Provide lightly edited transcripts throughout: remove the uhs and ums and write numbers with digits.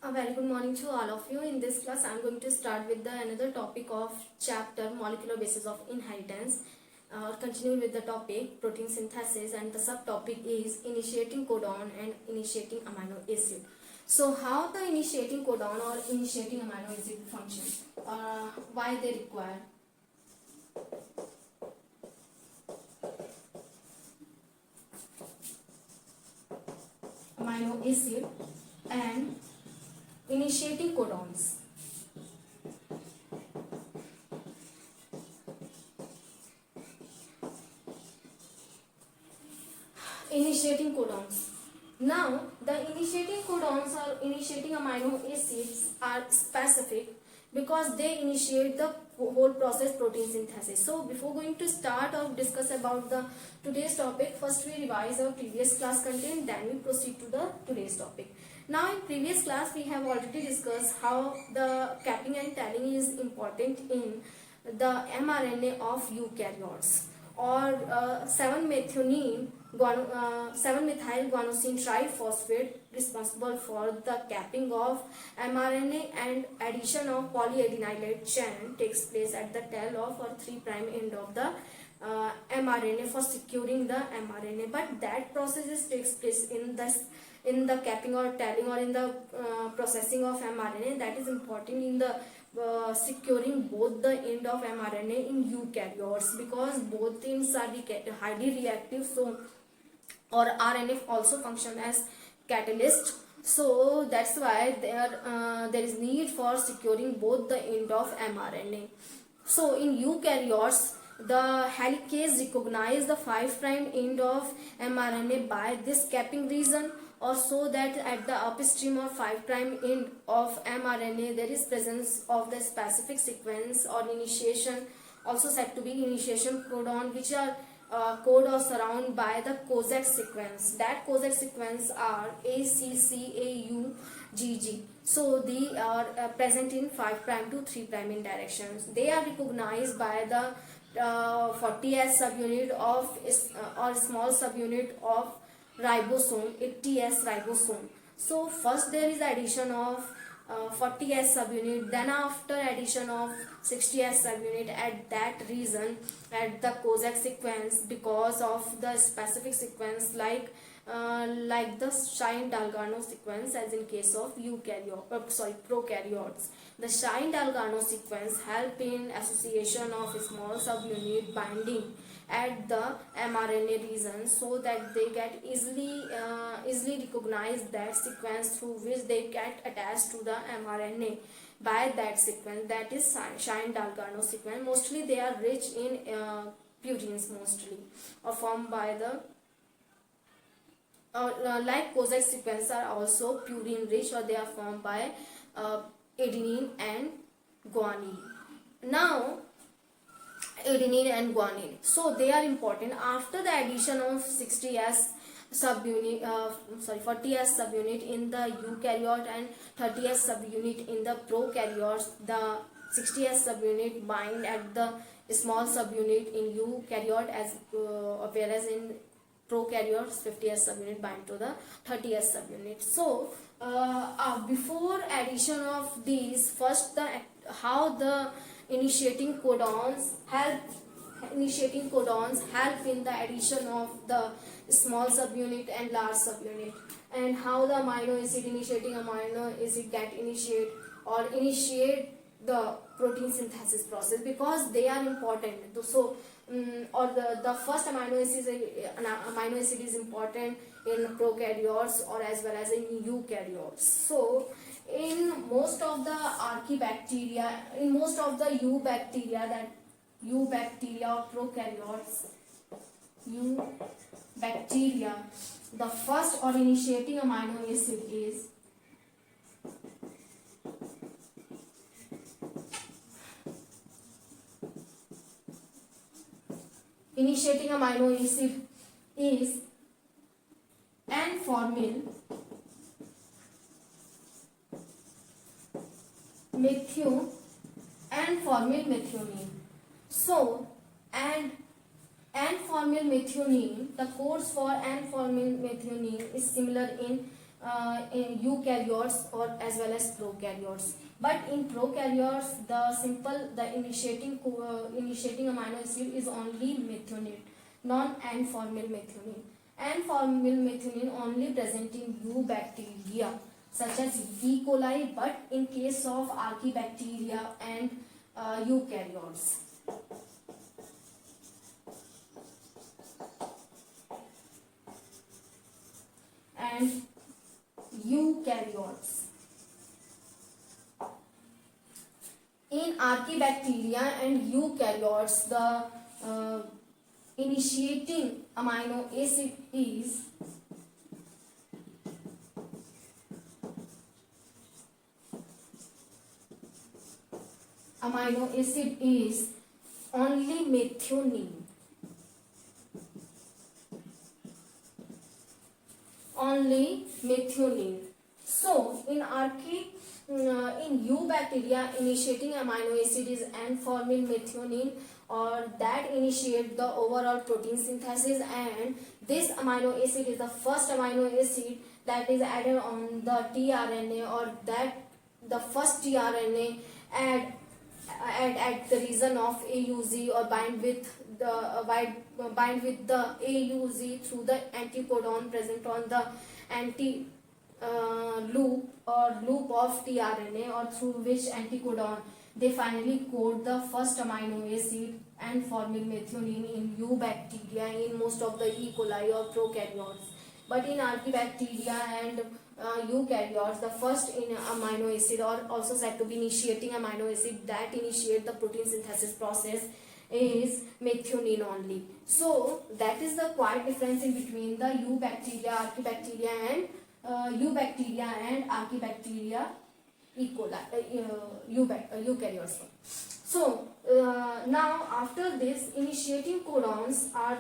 A very good morning to all of you. In this class, I am going to start with another topic of chapter molecular basis of inheritance. Continuing with the topic protein synthesis, and the subtopic is initiating codon and initiating amino acid. So, how the initiating codon or initiating amino acid function? Why they require? Amino acid and initiating codons. Initiating codons. Now, the initiating codons or initiating amino acids are specific because they initiate the whole process protein synthesis. So, before going to start or discuss about the today's topic, first we revise our previous class content, then we proceed to the today's topic. Now, in previous class, we have already discussed how the capping and telling is important in the mRNA of eukaryotes, or 7-methyl guanosine triphosphate responsible for the capping of mRNA, and addition of polyadenylate chain takes place at the tail of or 3' end of the mRNA for securing the mRNA. But that process takes place in the capping or telling, or in the processing of mRNA, that is important in the securing both the end of mRNA in eukaryotes, because both things are highly reactive. So, or RNA also function as catalyst. So that's why there is need for securing both the end of mRNA. So in eukaryotes, the helicase recognize the 5' end of mRNA by this capping region, or so that at the upstream or 5' end of mRNA there is presence of the specific sequence or initiation, also said to be initiation codon, which are code or surrounded by the Kozak sequence. That Kozak sequence are A, C, C, A, U, G, G. So they are present in 5' to 3' in directions. They are recognized by the 40S subunit of or small subunit of ribosome, 80S ribosome. So first there is addition of 40S subunit, then after addition of 60S subunit at that region at the Kozak sequence, because of the specific sequence like the Shine-Dalgarno sequence, as in case of prokaryotes. The Shine-Dalgarno sequence help in association of small subunit binding at the mRNA region, so that they get easily recognize that sequence through which they get attached to the mRNA by that sequence, that is Shine-Dalgarno sequence. Mostly they are rich in purines, mostly, or formed by the like Kozak sequence are also purine rich, or they are formed by adenine and guanine. Now, adenine and guanine, so they are important. After the addition of 40S subunit in the eukaryote and 30S subunit in the prokaryotes, the 60S subunit bind at the small subunit in eukaryote, as whereas in prokaryotes 50S subunit bind to the 30S subunit. So before addition of these, first how the initiating codons help in the addition of the small subunit and large subunit, and how the initiating amino acid get initiate the protein synthesis process, because they are important. So or the first amino acid is important in prokaryotes or as well as in eukaryotes. So in most of the archaebacteria, in most of the eubacteria or prokaryotes, eubacteria, the first or initiating amino acid is N-formyl methionine. So, and N-formyl methionine, the codes for N-formyl methionine is similar in in eukaryotes or as well as prokaryotes. But in prokaryotes, the initiating amino acid is only methionine, non-N-formyl methionine. N-formyl methionine only present in eubacteria such as E. coli, but in case of archaebacteria and eukaryotes. And eukaryotes. In archaebacteria and eukaryotes, the initiating amino acid is only methionine. Only methionine. So in eubacteria, initiating amino acid is N-formyl methionine, or that initiate the overall protein synthesis, and this amino acid is the first amino acid that is added on the tRNA, or that the first tRNA add at the region of AUG, or bind with the AUG through the anticodon present on the anti loop of tRNA, or through which anticodon they finally code the first amino acid and formyl methionine in eubacteria, in most of the E. coli or prokaryotes. But in archaebacteria and eukaryotes, the first amino acid, or also said to be initiating amino acid that initiate the protein synthesis process, is methionine only. So that is the quite difference in between the eubacteria, archaebacteria and archaebacteria E. coli, eukaryotes. So now after this, initiating codons are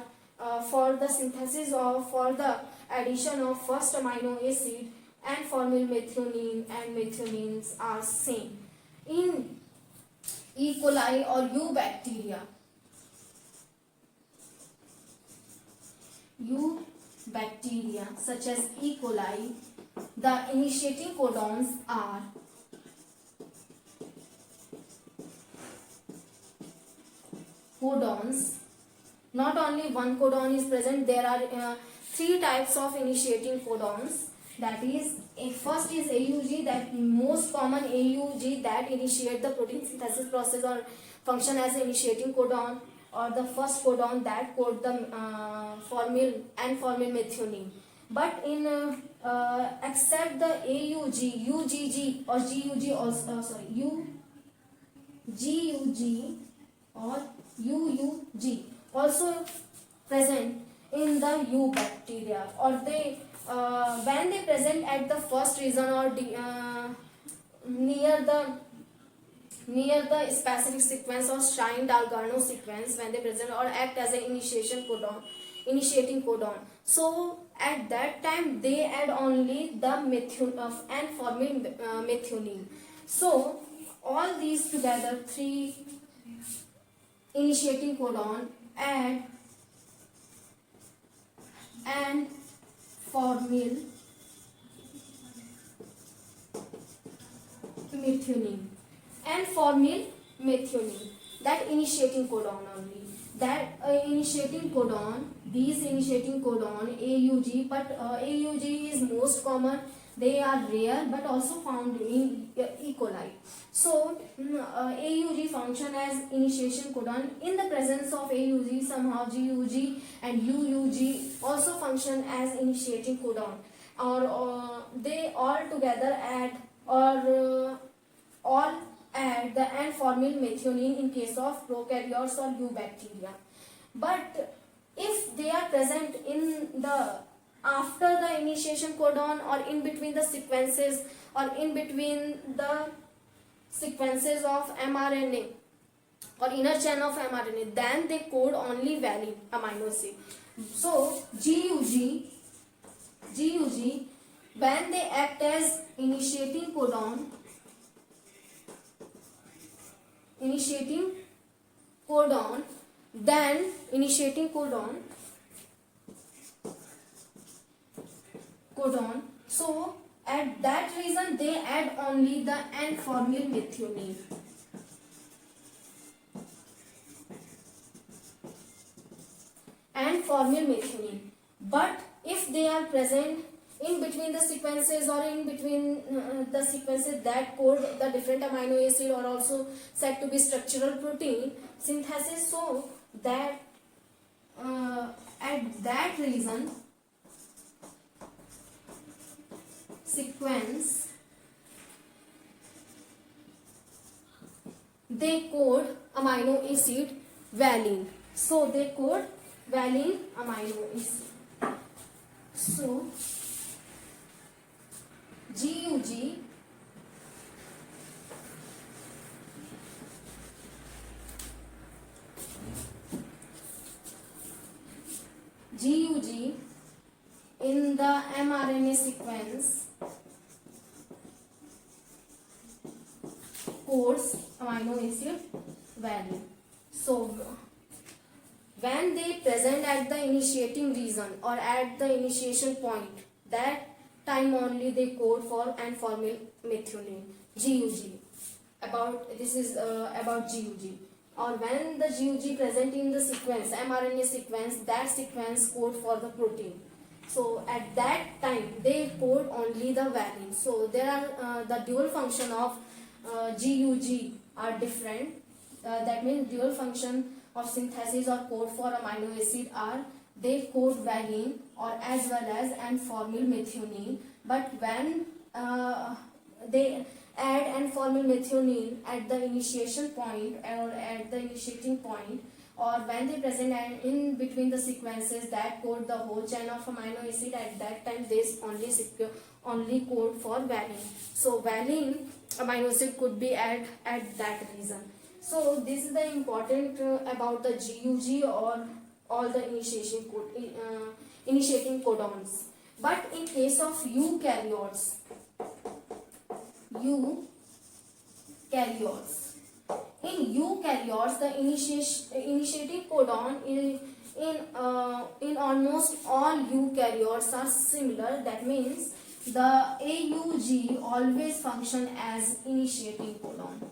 for the synthesis for the addition of first amino acid and formyl methionine and methionines are same. In E. coli or eubacteria such as E. coli, the initiating codons are not only one codon is present, there are three types of initiating codons. That is, first is AUG, that most common AUG that initiate the protein synthesis process or function as initiating codon, or the first codon that code the formyl methionine. But in except the AUG, UGG or GUG also GUG or UUG also present in the eubacteria, or they when they present at the first region or near the specific sequence or Stein-Dalgarno sequence, when they present or act as an initiating codon. So at that time they add only the N-formyl methionine. So all these together, three initiating codon add N-formyl methionine. N-formyl methionine, that initiating codon only. That initiating codon, these initiating codon AUG, but AUG is most common. They are rare but also found in E. coli. So AUG function as initiation codon. In the presence of AUG, somehow GUG and UUG also function as initiating codon, or they all together add all add the N-formyl methionine in case of prokaryotes or eubacteria. But if they are present in the after the initiation codon, or in between the sequences, or in between the sequences of mRNA or inner chain of mRNA, then they code only valid amino acid. So GUG, when they act as initiating codon, then initiating codon. So at that reason they add only the N-formyl methionine. N-formyl methionine. But if they are present in between the sequences or in between the sequences that code the different amino acid or also said to be structural protein synthesis, so that at that reason sequence they code amino acid valine. So they code valine amino acid. So GUG in the mRNA sequence codes amino acid valine. So when they present at the initiating region or at the initiation point, that time only they code for N-formyl methionine, GUG. This is about GUG. Or when the GUG present in the sequence, mRNA sequence, that sequence code for the protein. So at that time they code only the valine. So there are the dual function of GUG are different. That means dual function of synthesis or code for amino acid are they code valine or as well as N-formyl methionine. But when they add N-formyl methionine at the initiation point or at the initiating point, or when they present in between the sequences that code the whole chain of amino acid, at that time they only code for valine. So valine amino acid could be added at that reason. So this is the important about the GUG or all the initiating codons. But in case of eukaryotes, in eukaryotes the initiating codon in almost all eukaryotes are similar. That means the AUG always function as initiating codon.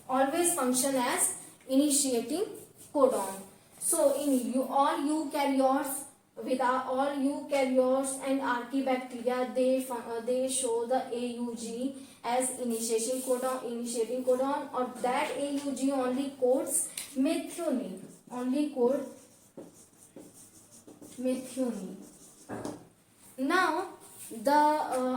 Always function as initiating codon. So in all eukaryotes, with all eukaryotes and archaebacteria, they show the AUG as initiating codon, or that AUG only codes methionine. Now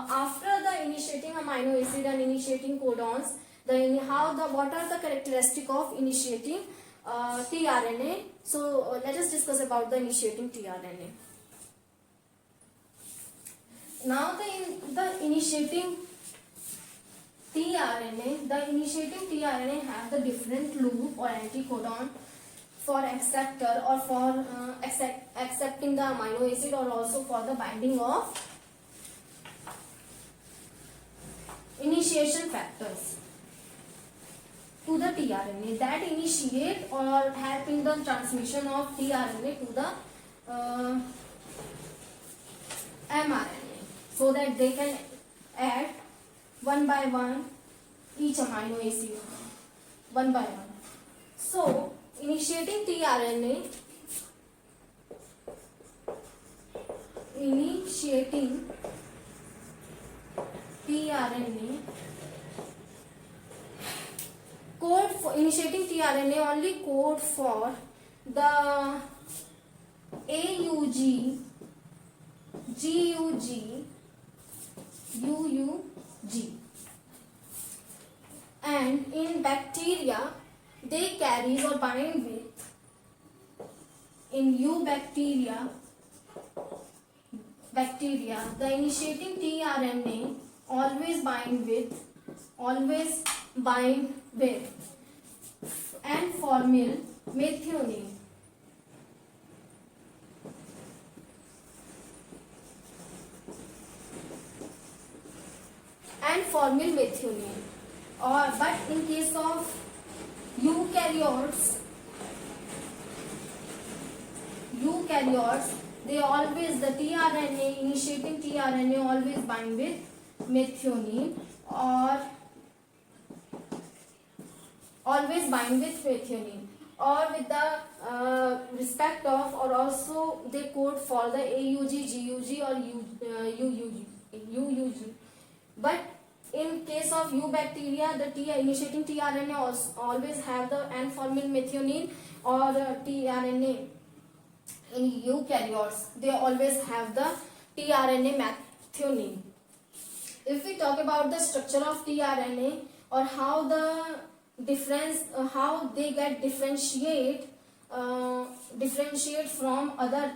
after the initiating amino acid and initiating codons, what are the characteristics of initiating tRNA? So let us discuss about the initiating tRNA. Now the initiating tRNA have the different loop or anticodon for acceptor or for accepting the amino acid, or also for the binding of initiation factors to the tRNA that initiate or help in the transmission of tRNA to the mRNA, so that they can add one by one each amino acid one by one. So initiating tRNA code for initiating tRNA only code for the AUG, GUG, UUG, and in bacteria they carry or bind with, in eubacteria the initiating tRNA always bind with N-formyl methionine. But in case of eukaryotes eukaryotes, they always, the tRNA, initiating tRNA always bind with methionine, or always bind with methionine, or with the respect of, or also they code for the AUG, GUG, or UUG. But in case of eubacteria, the initiating tRNA always have the N-formyl methionine, or tRNA. In eukaryotes, they always have the tRNA methionine. If we talk about the structure of tRNA, or how the difference, how they get differentiate from other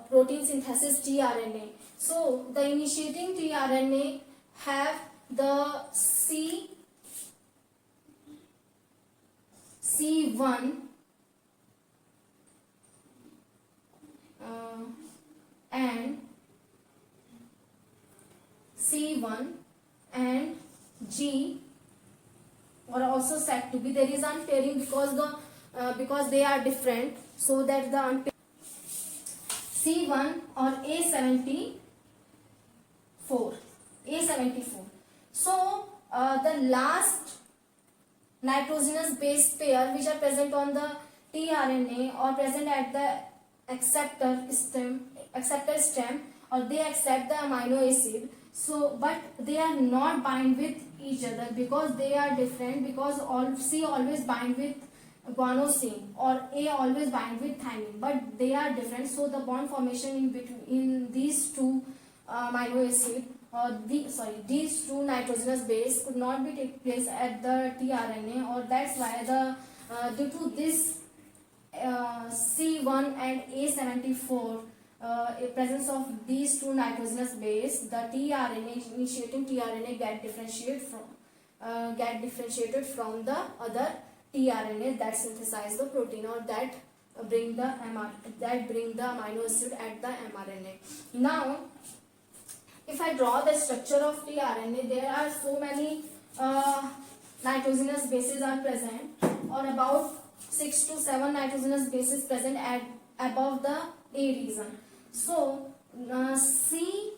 protein synthesis tRNA. So the initiating tRNA have the C1 and C1 and G, or also said to be, there is unpairing because they are different, so that the unpairing C1 or A74. So the last nitrogenous base pair which are present on the tRNA, or present at the acceptor stem, or they accept the amino acid. So but they are not bind with each other because they are different, because C always bind with guanosine, or A always bind with thymine, but they are different. So the bond formation in between, in these two amino acid, or these two nitrogenous base could not be take place at the tRNA, or that's why the due to this C1 and A74 presence of these two nitrogenous base, the tRNA, initiating tRNA get differentiated from the other tRNA that synthesize the protein, or that bring the amino acid at the mRNA. Now, if I draw the structure of tRNA, there are so many nitrogenous bases are present, or about 6 to 7 nitrogenous bases present at above the A region. So C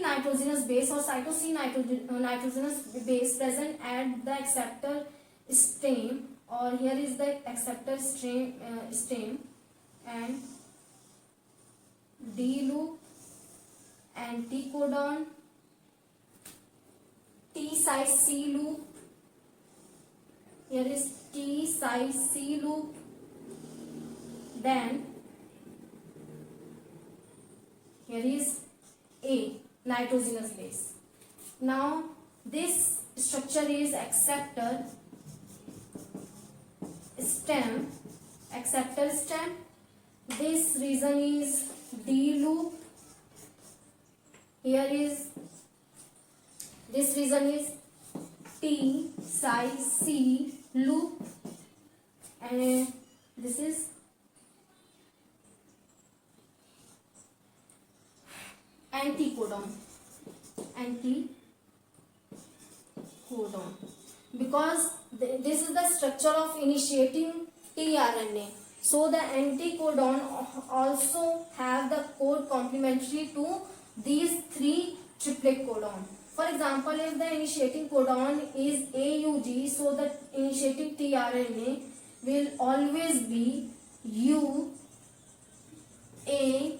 nitrogenous base, or cytosine nitrogenous base present at the acceptor stem, or here is the acceptor stem, and D loop, anticodon, T side C loop, here is T side C loop, then here is A nitrogenous base. Now this structure is acceptor stem. This region is D loop. Here is, this region is T psi C loop, and this is anticodon, because this is the structure of initiating tRNA. So the anticodon also have the code complementary to these three triplet codon. For example, if the initiating codon is AUG, so the initiating tRNA will always be U, A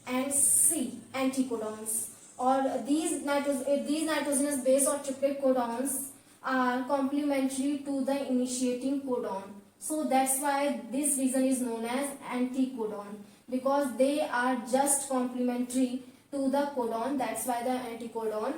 and C anticodons, or these nitrogenous base or triplet codons are complementary to the initiating codon. So that's why this region is known as anticodon, because they are just complementary to the codon. That's why the anticodon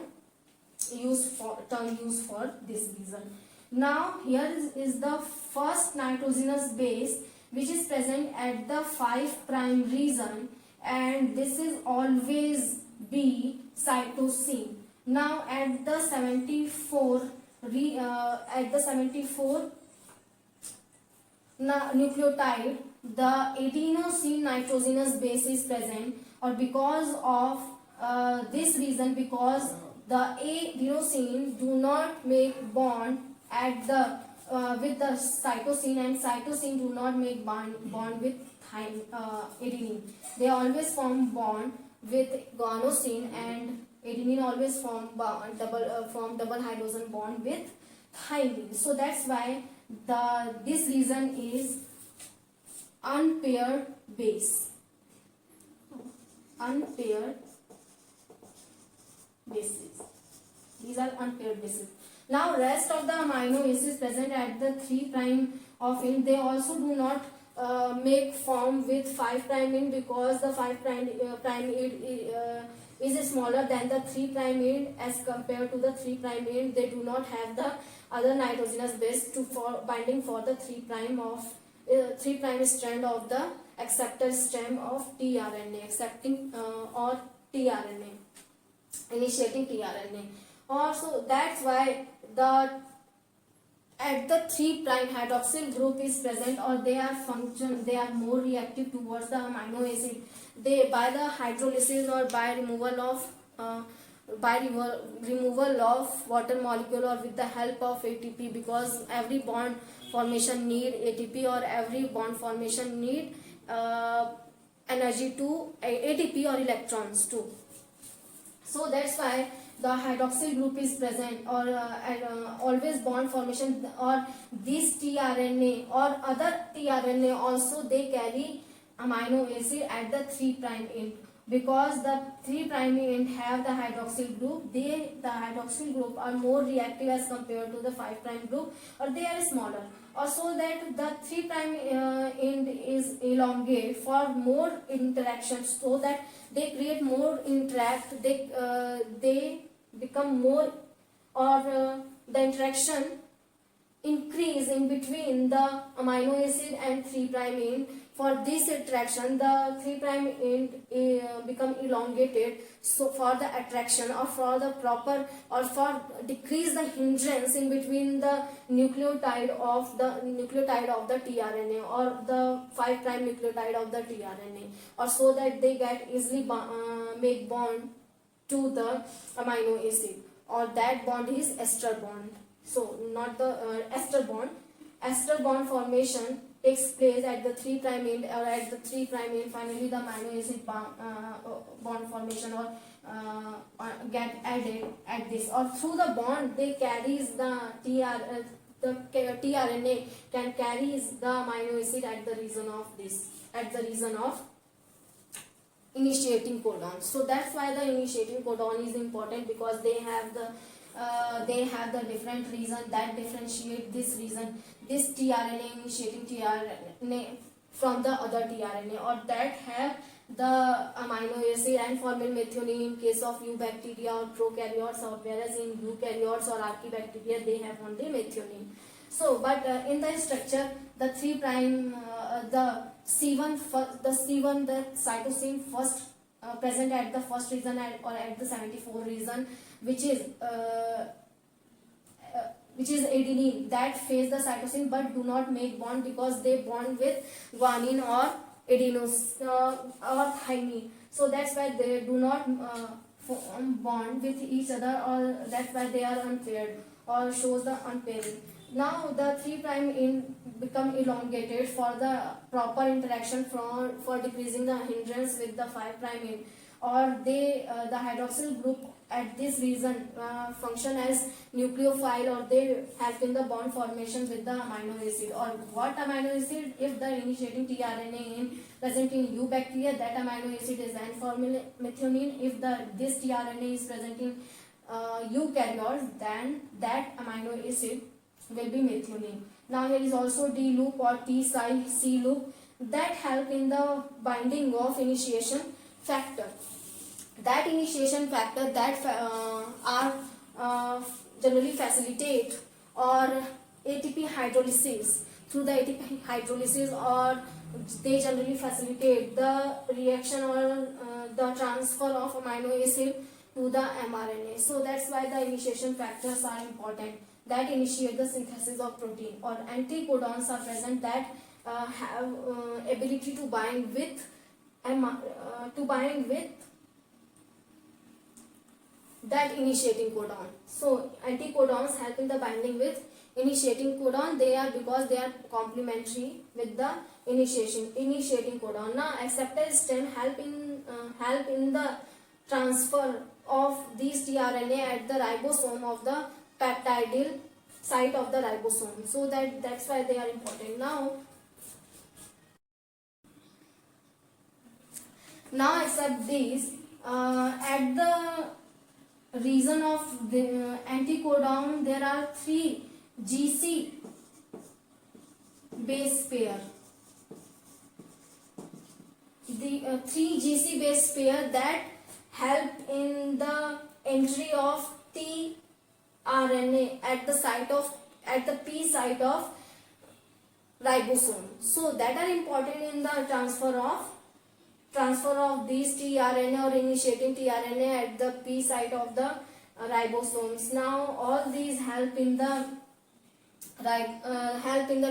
term used for this reason. Now here is the first nitrogenous base which is present at the 5' region, and this is always be cytosine. Now at the 74 nucleotide, the adenosine nitrogenous base is present, or because of this reason, because the adenosine do not make bond at the with the cytosine, and cytosine do not make bond with adenine. They always form bond with guanosine, and adenine always form double hydrogen bond with thymine. So that's why this reason is unpaired base. Unpaired bases. These are unpaired bases. Now rest of the amino acids present at the 3 prime of end, they also do not make form with 5 prime end, because the 5 prime end is smaller than the 3 prime end as compared to the 3 prime end. They do not have the other nitrogenous base for binding for the 3 prime of 3 prime strand of the acceptor stem of tRNA, accepting or tRNA, initiating tRNA. Also that's why at the 3 prime hydroxyl group is present, or they are more reactive towards the amino acid. They, by the hydrolysis or by removal of water molecule, or with the help of ATP, because every bond formation need ATP, or every bond formation need energy to ATP or electrons too. So that's why the hydroxyl group is present, or always bond formation, or this tRNA or other tRNA also, they carry amino acid at the 3 prime end, because the 3 prime end have the hydroxyl group. The hydroxyl group are more reactive as compared to the 5 prime group, or they are smaller. Also that the 3 prime end is elongate for more interactions, so that they create more interact, they become more, or the interaction increase in between the amino acid and 3 prime end. For this interaction, the 3 prime end become elongated, so for the attraction, or for the proper, or for decrease the hindrance in between the nucleotide of the tRNA, or the 5 prime nucleotide of the tRNA, or so that they get easily make bond to the amino acid, or that bond is ester bond. So not the ester bond. Ester bond formation takes place at the 3 prime end, or at the 3 prime end. Finally the amino acid bond formation or get added at this, or through the bond they carries the tRNA can carries the amino acid at the region of this, at the region of initiating codon. So that's why the initiating codon is important, because they have the different region that differentiate this region, this tRNA, initiating tRNA from the other tRNA, or that have the amino acid and formyl methionine in case of eubacteria or prokaryotes, or whereas in eukaryotes or archaebacteria they have only methionine. So but in the structure, the 3 prime the cytosine first present at the first region, or at the 74 region, which is adenine, that phase the cytosine but do not make bond, because they bond with guanine or adenosine or thymine. So that's why they do not bond with each other, or that's why they are unpaired, or shows the unpairing. Now the 3 prime end become elongated for the proper interaction for decreasing the hindrance with the 5 prime end, or they the hydroxyl group at this region function as nucleophile, or they help in the bond formation with the amino acid. Or what amino acid? If the initiating tRNA present in eubacteria, that amino acid is N-formyl methionine. If this tRNA is present in eukaryotes, then that amino acid will be methionine. Now here is also D loop or T C loop that help in the binding of initiation factor. That initiation factor that are generally facilitate or ATP hydrolysis, through the ATP hydrolysis, or they generally facilitate the reaction or the transfer of amino acid to the mRNA. So that's why the initiation factors are important, that initiate the synthesis of protein. Or anticodons are present that have ability to bind with that initiating codon. So anticodons help in the binding with initiating codon, they are because they are complementary with the initiating codon. Now acceptor stem help in the transfer of these tRNA at the ribosome of the peptidyl site of the ribosome. So that's why they are important. Now except these, at the region of the anticodon, there are 3 GC base pair. The 3 GC base pair that help in the entry of tRNA at the P site of ribosome. So that are important in the transfer of these tRNA or initiating tRNA at the P site of the ribosomes. Now all these help in the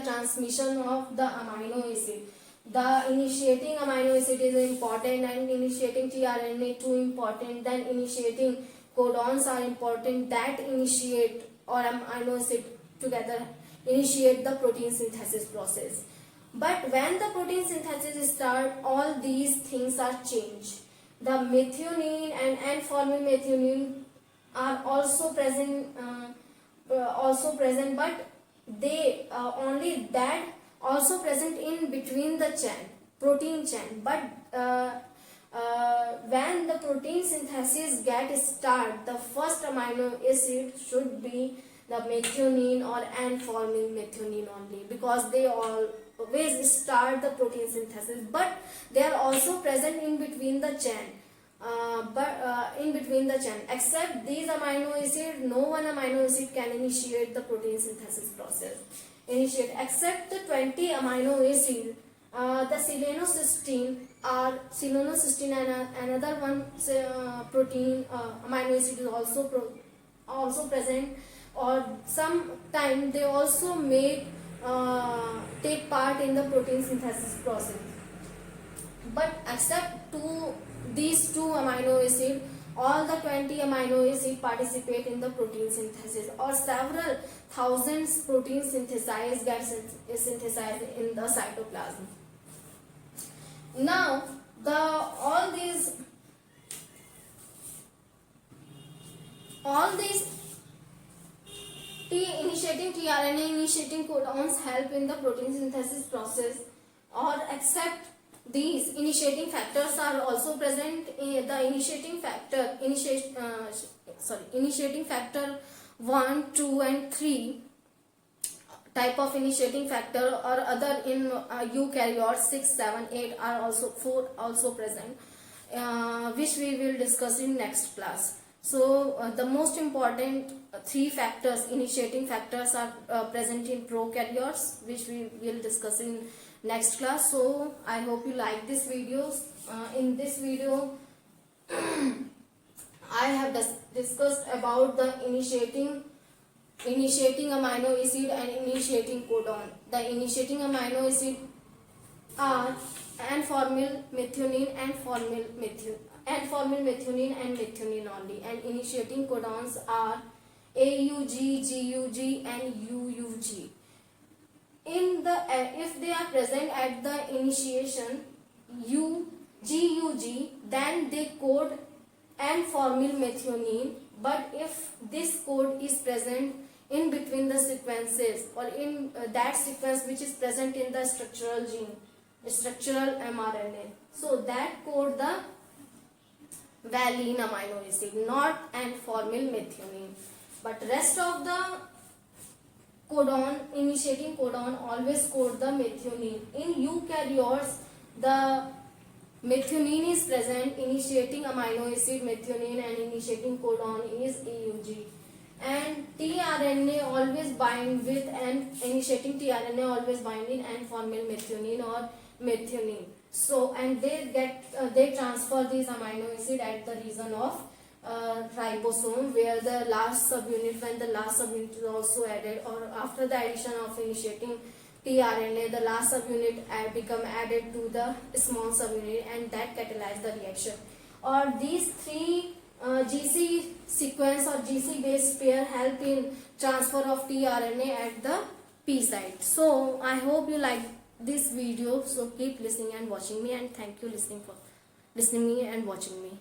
transmission of the amino acid. The initiating amino acid is important and initiating tRNA too important. Then initiating codons are important that initiate or amino acid together initiate the protein synthesis process. But when the protein synthesis starts, all these things are changed. The methionine and N-formyl methionine are also present, but they only that also present in between the protein chain. But when the protein synthesis gets started, the first amino acid should be the methionine or N-formyl methionine only, because they always start the protein synthesis, but they are also present in between the chain. Except these amino acid, no one amino acid can initiate the protein synthesis process. Except the 20 amino acid, the selenocysteine and another one protein amino acid is also present, or sometime they also take part in the protein synthesis process. But except these two amino acid, all the 20 amino acid participate in the protein synthesis, or several thousands protein get synthesized in the cytoplasm. Now all these initiating tRNA initiating codons help in the protein synthesis process, or except these initiating factors are also present in the initiating factor 1, 2 and 3 type of initiating factor, or other in eukaryotes 6, 7, 8 are also present, which we will discuss in next class. So the most important 3 initiating factors are present in prokaryotes, which we will discuss in next class. So I hope you like this video. In this video I have discussed about the initiating amino acid and initiating codon. The initiating amino acid are N-formyl methionine and N-formyl methionine and methionine only, and initiating codons are AUG, GUG and UUG. If they are present at the initiation GUG, then they code N-formyl methionine. But if this code is present in between the sequences, or in that sequence which is present in the structural mRNA, so that code the valine amino acid, not N-formyl methionine. But rest of the initiating codon always code the methionine. In eukaryotes, the methionine is present, initiating amino acid methionine, and initiating codon is AUG. And tRNA always bind with, and initiating tRNA always bind in N-formyl methionine or methionine. So, and they transfer these amino acid at the region of ribosome, where when the last subunit is also added, or after the addition of initiating tRNA, the last subunit become added to the small subunit, and that catalyze the reaction. Or these 3 GC sequence or GC base pair help in transfer of tRNA at the P site. So I hope you like this video. So keep listening and watching me, and thank you listening me and watching me.